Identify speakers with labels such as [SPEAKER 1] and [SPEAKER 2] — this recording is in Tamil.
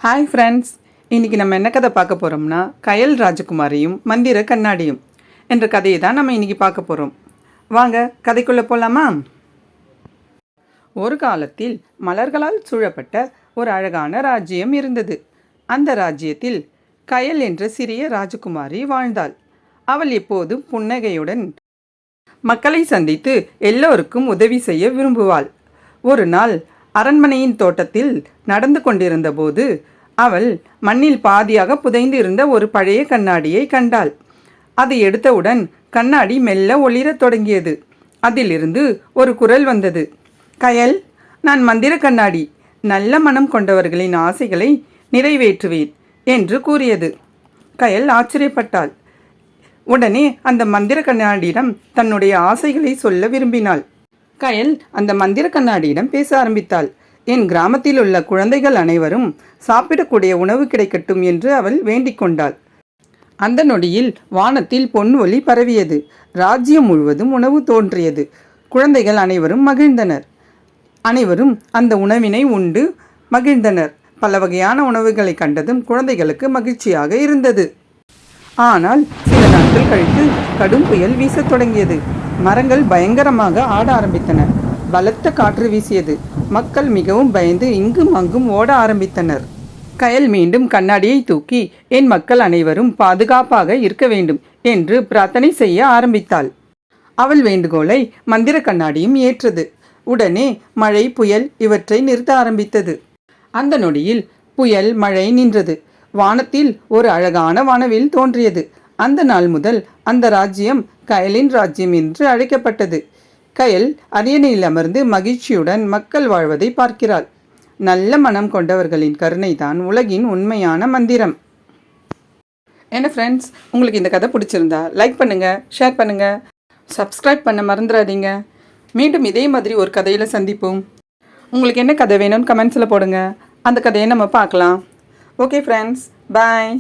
[SPEAKER 1] ஹாய் ஃப்ரெண்ட்ஸ், இன்றைக்கி நம்ம என்ன கதை பார்க்க போகிறோம்னா கயல் ராஜகுமாரியும் மந்திர கண்ணாடியும் என்ற கதையை தான் நம்ம இன்றைக்கி பார்க்க போகிறோம். வாங்க கதைக்குள்ளே போகலாமா? ஒரு காலத்தில் மலர்களால் சூழப்பட்ட ஒரு அழகான ராஜ்யம் இருந்தது. அந்த ராஜ்யத்தில் கயல் என்ற சிறிய ராஜகுமாரி வாழ்ந்தாள். அவள் எப்போதும் புன்னகையுடன் மக்களை சந்தித்து எல்லோருக்கும் உதவி செய்ய விரும்புவாள். ஒரு நாள் அரண்மனையின் தோட்டத்தில் நடந்து கொண்டிருந்த போது அவள் மண்ணில் பாதியாக புதைந்து இருந்த ஒரு பழைய கண்ணாடியை கண்டாள். அதை எடுத்தவுடன் கண்ணாடி மெல்ல ஒளிரத் தொடங்கியது. அதிலிருந்து ஒரு குரல் வந்தது. கயல், நான் மந்திர கண்ணாடி, நல்ல மனம் கொண்டவர்களின் ஆசைகளை நிறைவேற்றுவேன் என்று கூறியது. கயல் ஆச்சரியப்பட்டாள். உடனே அந்த மந்திர கண்ணாடியிடம் தன்னுடைய ஆசைகளை சொல்ல விரும்பினாள். கயல் அந்த மந்திர கண்ணாடியிடம் பேச ஆரம்பித்தாள். என் கிராமத்தில் உள்ள குழந்தைகள் அனைவரும் சாப்பிடக்கூடிய உணவு கிடைக்கட்டும் என்று அவள் வேண்டிக் கொண்டாள். அந்த நொடியில் வானத்தில் பொன் ஒளி பரவியது. ராஜ்யம் முழுவதும் உணவு தோன்றியது. குழந்தைகள் அனைவரும் மகிழ்ந்தனர். அனைவரும் அந்த உணவினை உண்டு மகிழ்ந்தனர். பல வகையான உணவுகளை கண்டதும் குழந்தைகளுக்கு மகிழ்ச்சியாக இருந்தது. ஆனால் சில நாட்கள் கழித்து கடும் புயல் வீசத் தொடங்கியது. மரங்கள் பயங்கரமாக ஆட ஆரம்பித்தன. பலத்த காற்று வீசியது. மக்கள் மிகவும் பயந்து இங்கும் அங்கும் ஓட ஆரம்பித்தனர். கயல் மீண்டும் கண்ணாடியை தூக்கி என் மக்கள் அனைவரும் பாதுகாப்பாக இருக்க வேண்டும் என்று பிரார்த்தனை செய்ய ஆரம்பித்தாள். அவள் வேண்டுகோளை மந்திர கண்ணாடியும் ஏற்றது. உடனே மழை, புயல் இவற்றை நிறுத்த ஆரம்பித்தது. அந்த நொடியில் புயல், மழை நின்றது. வானத்தில் ஒரு அழகான வானவில் தோன்றியது. அந்த நாள் முதல் அந்த ராஜ்யம் கயலின் ராஜ்யம் என்று அழைக்கப்பட்டது. கயல் அரியணையில் அமர்ந்து மகிழ்ச்சியுடன் மக்கள் வாழ்வதை பார்க்கிறாள். நல்ல மனம் கொண்டவர்களின் கருணை தான் உலகின் உண்மையான மந்திரம். என்ன ஃப்ரெண்ட்ஸ், உங்களுக்கு இந்த கதை பிடிச்சிருந்தா லைக் பண்ணுங்கள், ஷேர் பண்ணுங்கள், சப்ஸ்கிரைப் பண்ண மறந்துடாதீங்க. மீண்டும் இதே மாதிரி ஒரு கதையில் சந்திப்போம். உங்களுக்கு என்ன கதை வேணும்னு கமெண்ட்ஸில் போடுங்க. அந்த கதையை நம்ம பார்க்கலாம். ஓகே ஃப்ரெண்ட்ஸ், பாய்.